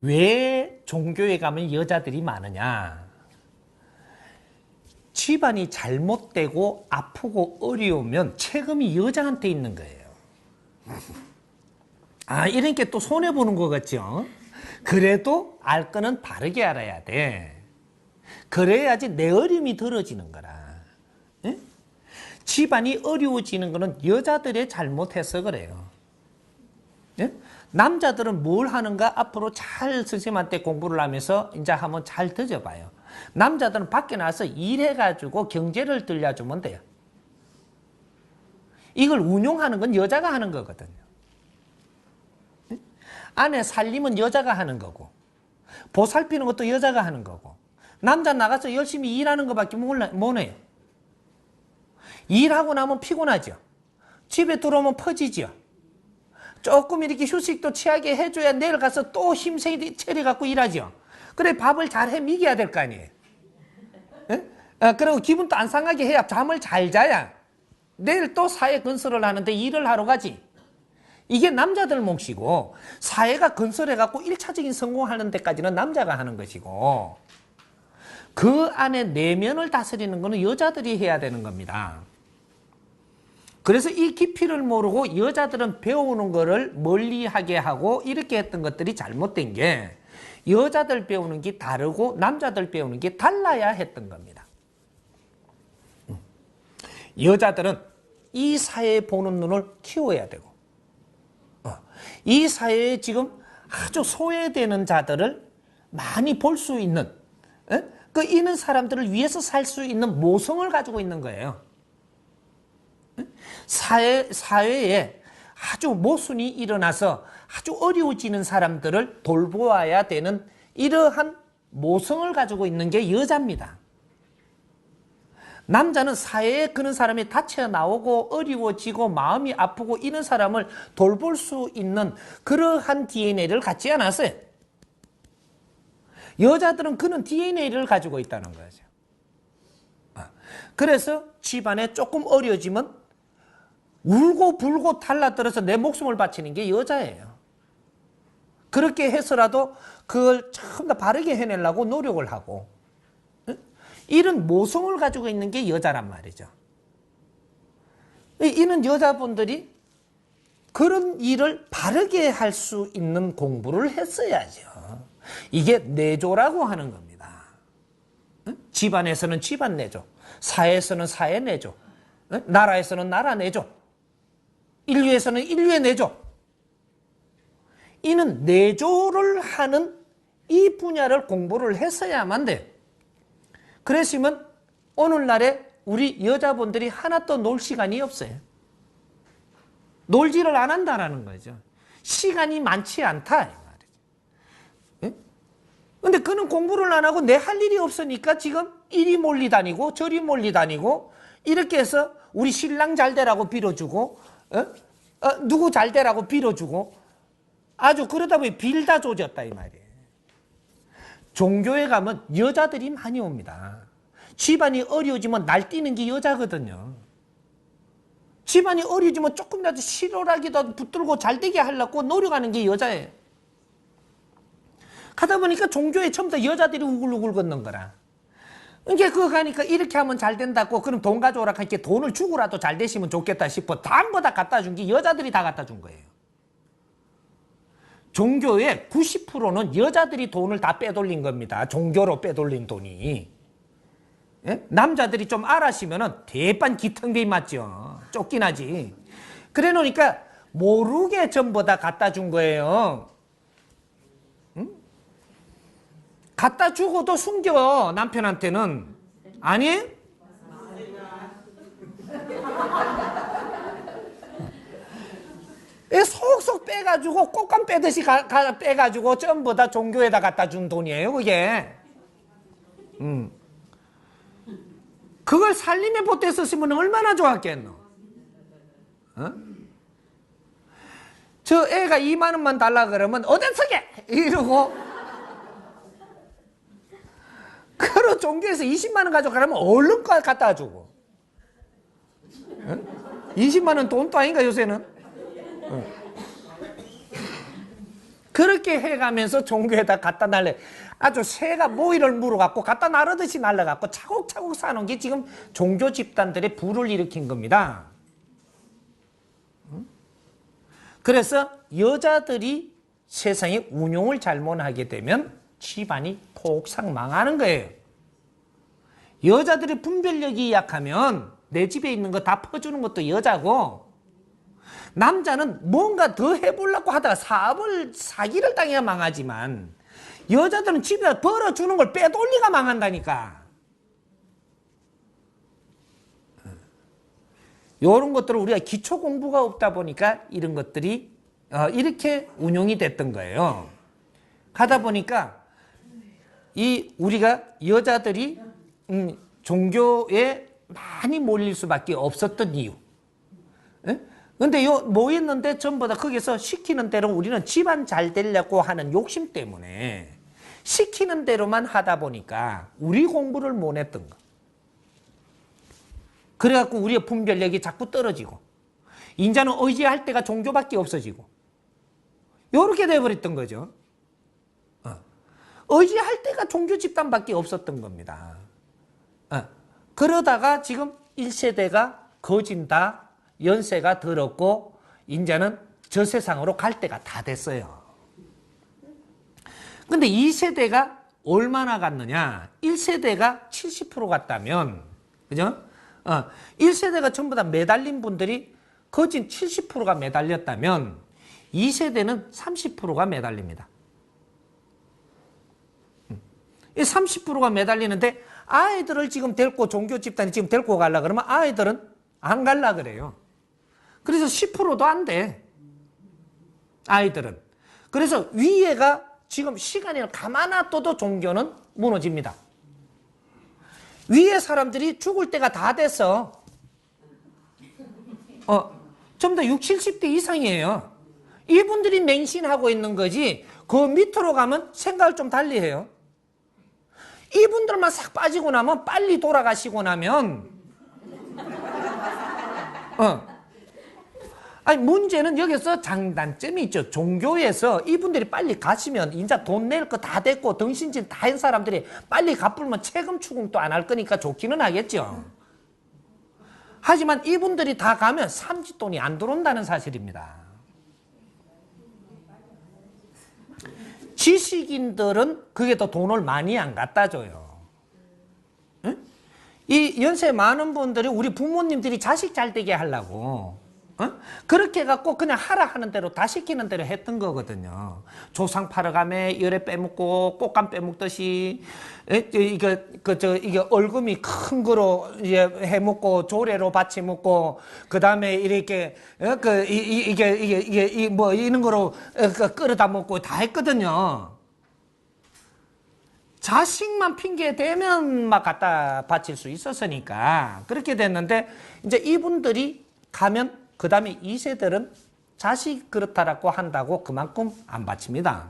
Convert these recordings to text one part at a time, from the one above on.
왜 종교에 가면 여자들이 많으냐? 집안이 잘못되고 아프고 어려우면 책임이 여자한테 있는 거예요. 아, 이렇게 또 손해보는 것 같죠? 그래도 알 거는 바르게 알아야 돼. 그래야지 내 어려움이 덜어지는 거라. 예? 집안이 어려워지는 거는 여자들의 잘못해서 그래요. 예? 남자들은 뭘 하는가 앞으로 잘 선생님한테 공부를 하면서 이제 한번 잘 들어봐요. 남자들은 밖에 나가서 일해가지고 경제를 들려주면 돼요. 이걸 운용하는 건 여자가 하는 거거든요. 예? 아내 살림은 여자가 하는 거고 보살피는 것도 여자가 하는 거고 남자 나가서 열심히 일하는 것밖에 못 해요. 일하고 나면 피곤하죠. 집에 들어오면 퍼지죠. 조금 이렇게 휴식도 취하게 해줘야 내일 가서 또 힘세게 차려갖고 일하죠. 그래 밥을 잘 해 먹여야 될 거 아니에요. 그리고 기분도 안 상하게 해야 잠을 잘 자야 내일 또 사회 건설을 하는데 일을 하러 가지. 이게 남자들 몫이고 사회가 건설해갖고 1차적인 성공하는 데까지는 남자가 하는 것이고 그 안에 내면을 다스리는 거는 여자들이 해야 되는 겁니다. 그래서 이 깊이를 모르고 여자들은 배우는 거를 멀리하게 하고 이렇게 했던 것들이 잘못된 게 여자들 배우는 게 다르고 남자들 배우는 게 달라야 했던 겁니다. 여자들은 이 사회에 보는 눈을 키워야 되고 이 사회에 지금 아주 소외되는 자들을 많이 볼 수 있는 그 있는 사람들을 위해서 살 수 있는 모성을 가지고 있는 거예요. 사회에 아주 모순이 일어나서 아주 어려워지는 사람들을 돌보아야 되는 이러한 모성을 가지고 있는 게 여자입니다. 남자는 사회에 그런 사람이 다쳐 나오고 어려워지고 마음이 아프고 이런 사람을 돌볼 수 있는 그러한 DNA를 갖지 않았어요. 여자들은 그런 DNA를 가지고 있다는 거죠. 그래서 집안에 조금 어려워지면 울고 불고 달라들어서 내 목숨을 바치는 게 여자예요. 그렇게 해서라도 그걸 참 더 바르게 해내려고 노력을 하고 이런 모성을 가지고 있는 게 여자란 말이죠. 이런 여자분들이 그런 일을 바르게 할 수 있는 공부를 했어야죠. 이게 내조라고 하는 겁니다. 집안에서는 집안 내조, 사회에서는 사회 내조, 나라에서는 나라 내조, 인류에서는 인류의 내조. 이는 내조를 하는 이 분야를 공부를 했어야만 돼. 그랬으면 오늘날에 우리 여자분들이 하나도 놀 시간이 없어요. 놀지를 안 한다는 거죠. 시간이 많지 않다 이 말이죠. 근데 그는 공부를 안 하고 내 할 일이 없으니까 지금 이리 몰리 다니고 저리 몰리 다니고 이렇게 해서 우리 신랑 잘 되라고 빌어주고 누구 잘 되라고 빌어주고 아주 그러다 보니 빌다 조졌다 이 말이에요. 종교에 가면 여자들이 많이 옵니다. 집안이 어려워지면 날뛰는 게 여자거든요. 집안이 어려워지면 조금이라도 실오라기도 붙들고 잘되게 하려고 노력하는 게 여자예요. 가다 보니까 종교에 처음부터 여자들이 우글우글 걷는 거라. 이게 그거 가니까 이렇게 하면 잘 된다고 그럼 돈 가져오라 하니까 돈을 주고라도 잘 되시면 좋겠다 싶어 전부 다 갖다 준 게 여자들이 다 갖다 준 거예요. 종교의 90%는 여자들이 돈을 다 빼돌린 겁니다. 종교로 빼돌린 돈이. 예? 남자들이 좀 알아시면은 대판 기탕대에 맞죠. 쫓긴 하지. 그래 놓으니까 모르게 전부 다 갖다 준 거예요. 응? 갖다 주고도 숨겨 남편한테는. 아니에요? 속속 빼가지고 꽃감 빼듯이 빼가지고 전부 다 종교에다 갖다 준 돈이에요 그게. 그걸 살림에 보태 썼으면 얼마나 좋았겠노. 저 애가 2만 원만 달라 그러면 어디 쓰게 이러고 그러 종교에서 20만 원 가져가려면 얼른 갖다 주고. 20만 원 돈도 아닌가 요새는. 그렇게 해가면서 종교에다 갖다 날래. 아주 새가 모이를 물어갖고 갖다 나르듯이 날라갖고 차곡차곡 쌓아놓은 게 지금 종교 집단들의 부를 일으킨 겁니다. 그래서 여자들이 세상에 운용을 잘못하게 되면 집안이 폭삭 망하는 거예요. 여자들의 분별력이 약하면 내 집에 있는 거 다 퍼주는 것도 여자고, 남자는 뭔가 더 해보려고 하다가 사기를 당해야 망하지만 여자들은 집에 벌어주는 걸 빼돌리가 망한다니까. 이런 것들을 우리가 기초 공부가 없다 보니까 이런 것들이 이렇게 운용이 됐던 거예요. 가다 보니까 우리가 여자들이 종교에 많이 몰릴 수밖에 없었던 이유. 근데 뭐 있는데 전부 다 거기서 시키는 대로 우리는 집안 잘 되려고 하는 욕심 때문에 시키는 대로만 하다 보니까 우리 공부를 못 했던 거. 그래갖고 우리의 분별력이 자꾸 떨어지고, 인자는 의지할 때가 종교밖에 없어지고, 요렇게 돼버렸던 거죠. 의지할 때가 종교 집단밖에 없었던 겁니다. 그러다가 지금 1세대가 거진다, 연세가 들었고, 이제는 저 세상으로 갈 때가 다 됐어요. 근데 2세대가 얼마나 갔느냐? 1세대가 70% 갔다면, 그죠? 1세대가 전부 다 매달린 분들이 거진 70%가 매달렸다면 2세대는 30%가 매달립니다. 이 30%가 매달리는데 아이들을 지금 데리고 종교 집단이 지금 데리고 가려고 그러면 아이들은 안 가려고 그래요. 그래서 10%도 안 돼. 아이들은. 그래서 위에가 지금 시간을 가만 놔둬도 종교는 무너집니다. 위에 사람들이 죽을 때가 다 됐어. 좀 더 60, 70대 이상이에요. 이분들이 맹신하고 있는 거지, 그 밑으로 가면 생각을 좀 달리 해요. 이분들만 싹 빠지고 나면, 빨리 돌아가시고 나면, 아니, 문제는 여기서 장단점이 있죠. 종교에서 이분들이 빨리 가시면, 이제 돈 낼 거 다 됐고, 덩신질 다 한 사람들이 빨리 갚으면 세금 추궁도 안 할 거니까 좋기는 하겠죠. 하지만 이분들이 다 가면 삼짓돈이 안 들어온다는 사실입니다. 지식인들은 그게 더 돈을 많이 안 갖다 줘요. 응? 이 연세 많은 분들이 우리 부모님들이 자식 잘 되게 하려고 그렇게 해갖고 그냥 하라 하는 대로 다 시키는 대로 했던 거거든요. 조상 팔아가며 열애 빼먹고 꽃감 빼먹듯이 이게 얼금이 큰 거로 이제 해먹고 조례로 받치 먹고 그 다음에 이렇게 이게 뭐 이런 거로 끌어다 먹고 다 했거든요. 자식만 핑계 대면 막 갖다 바칠 수 있었으니까 그렇게 됐는데, 이제 이분들이 가면 그 다음에 2세들은 자식 그렇다라고 한다고 그만큼 안 바칩니다.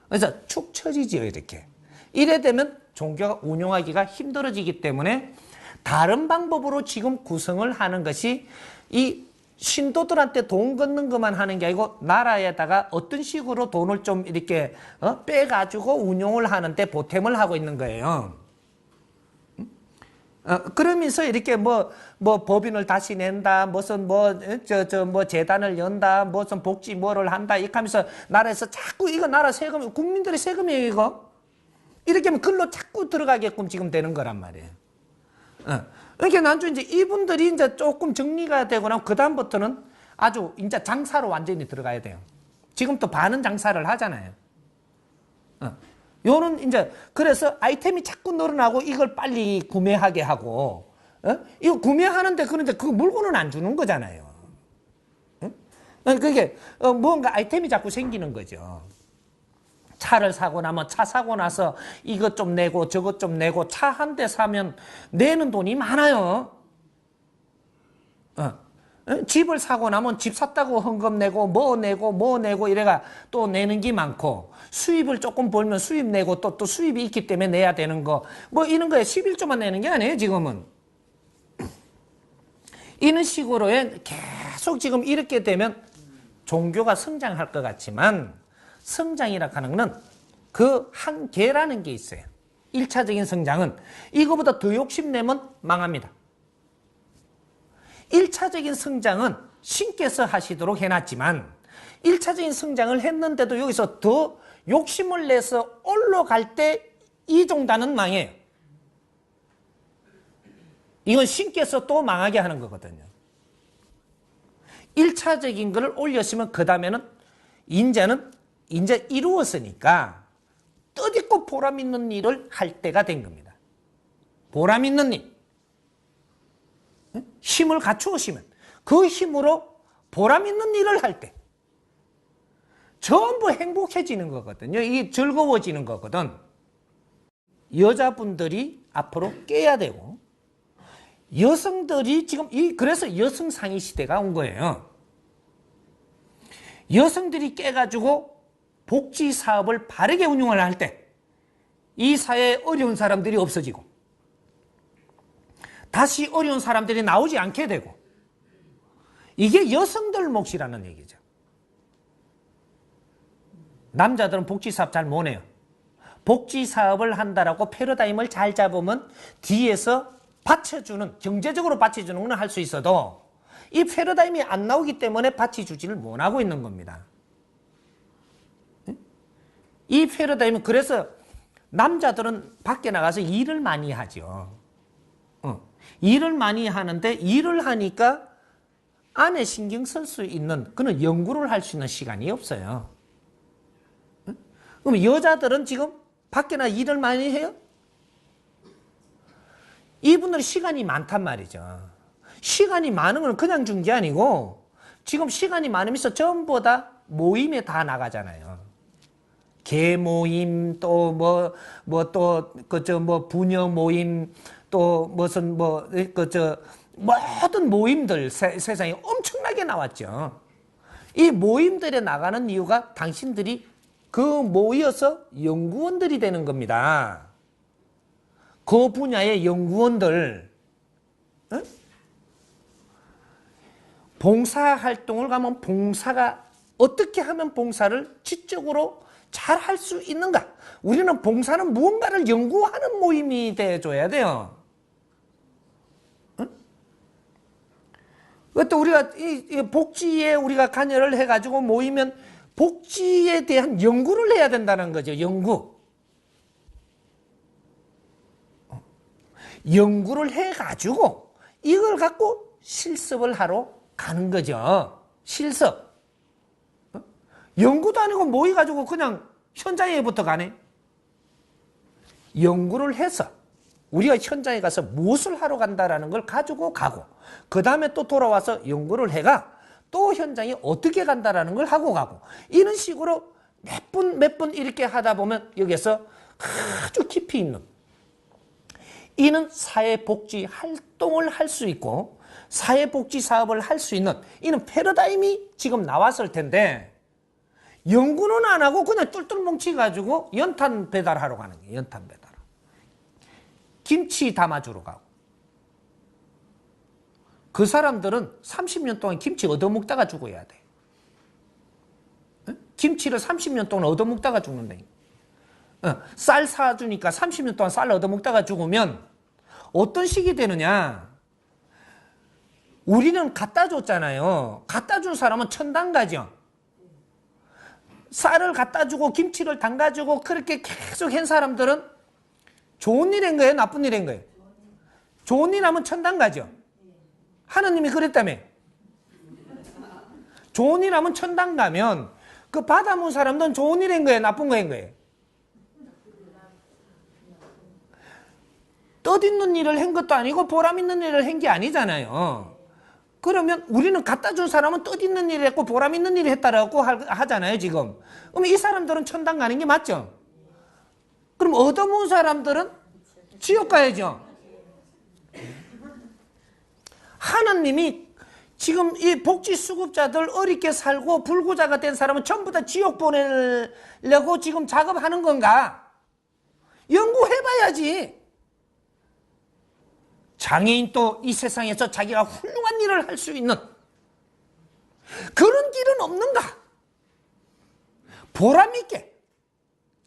그래서 축 처지지요, 이렇게. 이래 되면 종교가 운용하기가 힘들어지기 때문에 다른 방법으로 지금 구성을 하는 것이, 이 신도들한테 돈 걷는 것만 하는 게 아니고 나라에다가 어떤 식으로 돈을 좀 이렇게 빼가지고 운용을 하는데 보탬을 하고 있는 거예요. 그러면서 이렇게 뭐 법인을 다시 낸다, 무슨 뭐 재단을 연다, 무슨 복지 뭐를 한다, 이렇게 하면서 나라에서 자꾸 이거 나라 세금, 국민들의 세금이에요, 이거. 이렇게 하면 글로 자꾸 들어가게끔 지금 되는 거란 말이에요. 그러니까 나중에 이제 이분들이 이제 조금 정리가 되고 나면 그다음부터는 아주 이제 장사로 완전히 들어가야 돼요. 지금 또 반은 장사를 하잖아요. 요는 이제 그래서 아이템이 자꾸 늘어나고 이걸 빨리 구매하게 하고, 이거 구매하는데 그런데 그 물건은 안 주는 거잖아요. 그게 뭔가 아이템이 자꾸 생기는 거죠. 차를 사고 나면 차 사고 나서 이것 좀 내고 저것 좀 내고 차 한 대 사면 내는 돈이 많아요. 집을 사고 나면 집 샀다고 헌금 내고 뭐 내고 이래가 또 내는 게 많고, 수입을 조금 벌면 수입 내고 또 수입이 있기 때문에 내야 되는 거 뭐 이런 거에 11조만 내는 게 아니에요, 지금은. 이런 식으로 계속 지금 이렇게 되면 종교가 성장할 것 같지만 성장이라 하는 거는 그 한계라는 게 있어요. 1차적인 성장은 이거보다 더 욕심내면 망합니다. 1차적인 성장은 신께서 하시도록 해놨지만 1차적인 성장을 했는데도 여기서 더 욕심을 내서 올라갈 때 이 종단은 망해요. 이건 신께서 또 망하게 하는 거거든요. 1차적인 걸 올렸으면 그 다음에는 이제 이루었으니까 뜻있고 보람 있는 일을 할 때가 된 겁니다. 보람 있는 일. 힘을 갖추시면 그 힘으로 보람 있는 일을 할 때 전부 행복해지는 거거든요. 이게 즐거워지는 거거든. 여자분들이 앞으로 깨야 되고 여성들이 지금 그래서 여성상위 시대가 온 거예요. 여성들이 깨가지고 복지 사업을 바르게 운영을 할 때 이 사회에 어려운 사람들이 없어지고 다시 어려운 사람들이 나오지 않게 되고 이게 여성들 몫이라는 얘기죠. 남자들은 복지 사업 잘 못해요. 복지 사업을 한다라고 패러다임을 잘 잡으면 뒤에서 받쳐주는, 경제적으로 받쳐주는 건 할 수 있어도 이 패러다임이 안 나오기 때문에 받쳐주지를 못하고 있는 겁니다. 이 패러다임은 그래서 남자들은 밖에 나가서 일을 많이 하죠. 일을 많이 하는데 일을 하니까 안에 신경 쓸 수 있는 그런 연구를 할 수 있는 시간이 없어요. 그럼 여자들은 지금 밖에나 일을 많이 해요? 이분들이 시간이 많단 말이죠. 시간이 많은 건 그냥 준 게 아니고 지금 시간이 많으면서 전부 다 모임에 다 나가잖아요. 개 모임 또 부녀 모임 또 무슨 모든 모임들 세상에 엄청나게 나왔죠. 이 모임들에 나가는 이유가 당신들이 그 모여서 연구원들이 되는 겁니다. 그 분야의 연구원들. 봉사활동을 가면 봉사가 어떻게 하면 봉사를 지적으로 잘 할 수 있는가? 우리는 봉사는 무언가를 연구하는 모임이 돼줘야 돼요. 또 우리가 이 복지에 우리가 관여를 해가지고 모이면 복지에 대한 연구를 해야 된다는 거죠. 연구를 해가지고 이걸 갖고 실습을 하러 가는 거죠. 실습. 연구도 아니고 모여가지고 그냥 현장에부터 가네. 연구를 해서 우리가 현장에 가서 무엇을 하러 간다라는 걸 가지고 가고 그 다음에 또 돌아와서 연구를 해가 또 현장에 어떻게 간다라는 걸 하고 가고 이런 식으로 몇 분 이렇게 하다 보면 여기서 아주 깊이 있는 이는 사회복지 활동을 할 수 있고 사회복지 사업을 할 수 있는 이는 패러다임이 지금 나왔을 텐데 연구는 안 하고 그냥 똘똘 뭉치가지고 연탄 배달하러 가는 거예요. 연탄 배달. 김치 담아주러 가고. 그 사람들은 30년 동안 김치 얻어먹다가 죽어야 돼. 김치를 30년 동안 얻어먹다가 죽는다. 쌀 사주니까 30년 동안 쌀 얻어먹다가 죽으면 어떤 식이 되느냐. 우리는 갖다 줬잖아요. 갖다 준 사람은 천당 가죠. 쌀을 갖다 주고 김치를 담가주고 그렇게 계속 한 사람들은 좋은 일인 거예요? 나쁜 일인 거예요? 좋은 일 하면 천당 가죠. 하느님이 그랬다며. 좋은 일 하면 천당 가면 그 받아본 사람들은 좋은 일인 거예요? 나쁜 거인 거예요? 뜻있는 일을 한 것도 아니고 보람 있는 일을 한 게 아니잖아요. 그러면 우리는 갖다 준 사람은 뜻있는 일을 했고 보람 있는 일을 했다라고 하잖아요, 지금. 그럼 이 사람들은 천당 가는 게 맞죠? 그럼 얻어먹은 사람들은 지옥 가야죠. 하나님이 지금 이 복지수급자들 어렵게 살고 불구자가 된 사람은 전부 다 지옥 보내려고 지금 작업하는 건가? 연구해봐야지. 장애인 또 이 세상에서 자기가 훌륭한 일을 할 수 있는 그런 길은 없는가? 보람있게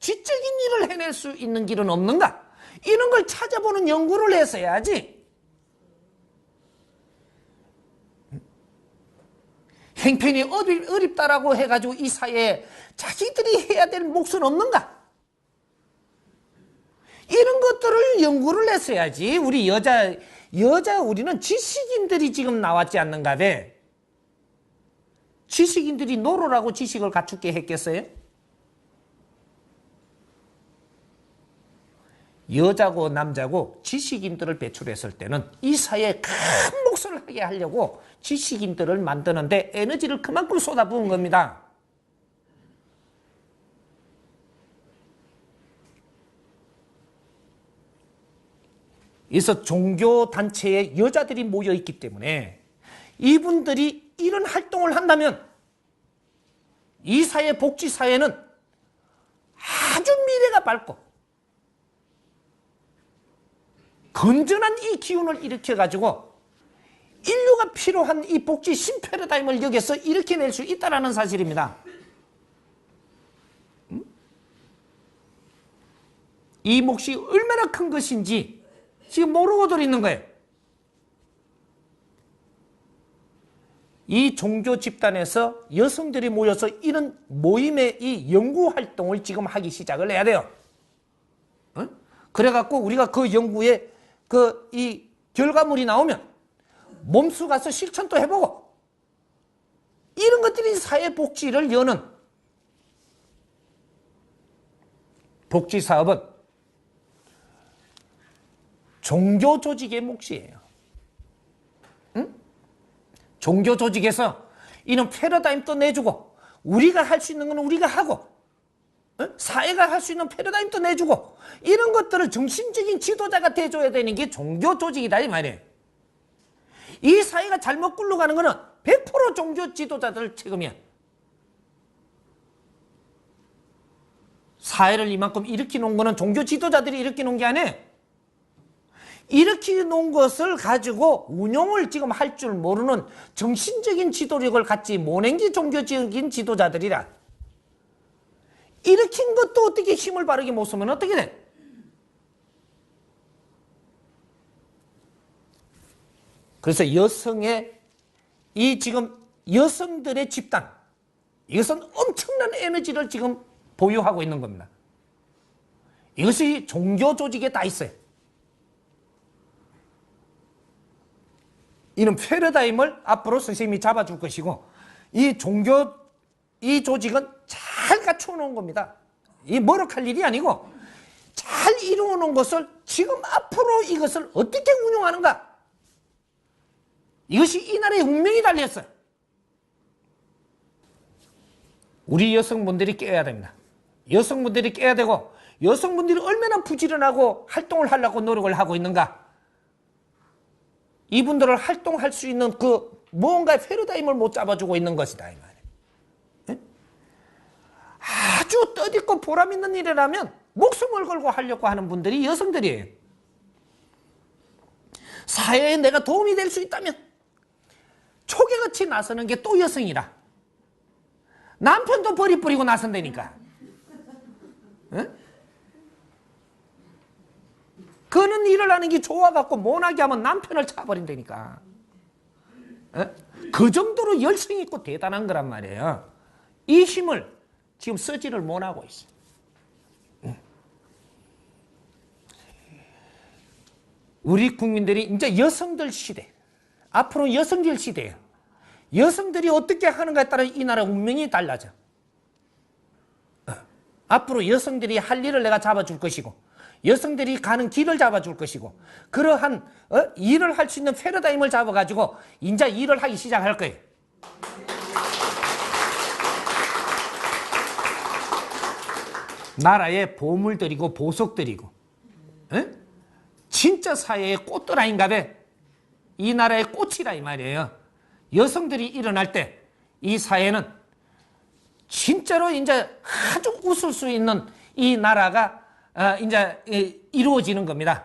지적인 일을 해낼 수 있는 길은 없는가? 이런 걸 찾아보는 연구를 했어야지. 행편이 어렵다라고 해가지고 이 사회에 자기들이 해야 될 몫은 없는가? 이런 것들을 연구를 했어야지. 우리 우리는 지식인들이 지금 나왔지 않는가 배. 지식인들이 노로라고 지식을 갖추게 했겠어요? 여자고 남자고 지식인들을 배출했을 때는 이 사회에 큰 몫을 하게 하려고 지식인들을 만드는데 에너지를 그만큼 쏟아부은 겁니다. 그래서 종교단체에 여자들이 모여있기 때문에 이분들이 이런 활동을 한다면 이 사회, 복지사회는 아주 미래가 밝고 건전한 이 기운을 일으켜가지고 인류가 필요한 이 복지 신패러다임을 여기서 일으켜낼 수 있다는 사실입니다. 이 몫이 얼마나 큰 것인지 지금 모르고들 있는 거예요. 이 종교 집단에서 여성들이 모여서 이런 모임의 이 연구 활동을 지금 하기 시작을 해야 돼요. 그래갖고 우리가 그 연구에 이 결과물이 나오면 몸수 가서 실천도 해보고 이런 것들이 사회 복지를 여는 복지 사업은 종교 조직의 몫이에요. 응? 종교 조직에서 이런 패러다임도 내주고 우리가 할 수 있는 건 우리가 하고 사회가 할 수 있는 패러다임도 내주고 이런 것들을 정신적인 지도자가 돼줘야 되는 게 종교 조직이다 이 말이에요. 이 사회가 잘못 굴러가는 거는 100% 종교 지도자들 책임이야. 사회를 이만큼 일으켜 놓은 거는 종교 지도자들이 일으켜 놓은 게 아니에요. 일으켜 놓은 것을 가지고 운용을 지금 할 줄 모르는 정신적인 지도력을 갖지 못한 게 종교적인 지도자들이라. 일으킨 것도 어떻게 힘을 바르게 못 쓰면 어떻게 돼? 그래서 여성의 이 지금 여성들의 집단 이것은 엄청난 에너지를 지금 보유하고 있는 겁니다. 이것이 종교 조직에 다 있어요. 이런 패러다임을 앞으로 선생님이 잡아줄 것이고 이 조직은 잘 갖추어 놓은 겁니다. 이 머럭할 일이 아니고 잘 이루어 놓은 것을 지금 앞으로 이것을 어떻게 운용하는가? 이것이 이 나라의 운명이 달렸어요. 우리 여성분들이 깨야 됩니다. 여성분들이 깨야 되고 여성분들이 얼마나 부지런하고 활동을 하려고 노력을 하고 있는가? 이분들을 활동할 수 있는 그 무언가의 패러다임을 못 잡아주고 있는 것이다 이 말이에요. 네? 아주 뜻있고 보람 있는 일이라면 목숨을 걸고 하려고 하는 분들이 여성들이에요. 사회에 내가 도움이 될 수 있다면 초계같이 나서는 게 또 여성이라. 남편도 버리고 나선다니까. 네? 그는 일을 하는 게 좋아갖고 못하게 하면 남편을 차버린다니까. 그 정도로 열성이 있고 대단한 거란 말이에요. 이 힘을 지금 쓰지를 못하고 있어요. 우리 국민들이 이제 여성들 시대, 앞으로 여성들 시대예요. 여성들이 어떻게 하는가에 따라 이 나라 운명이 달라져. 앞으로 여성들이 할 일을 내가 잡아줄 것이고 여성들이 가는 길을 잡아줄 것이고 그러한 일을 할 수 있는 패러다임을 잡아가지고 이제 일을 하기 시작할 거예요. 나라에 보물 들이고 보석 들이고 진짜 사회의 꽃도라인가 봐. 이 나라의 꽃이라 이 말이에요. 여성들이 일어날 때 이 사회는 진짜로 이제 아주 웃을 수 있는 이 나라가 이제 이루어지는 겁니다.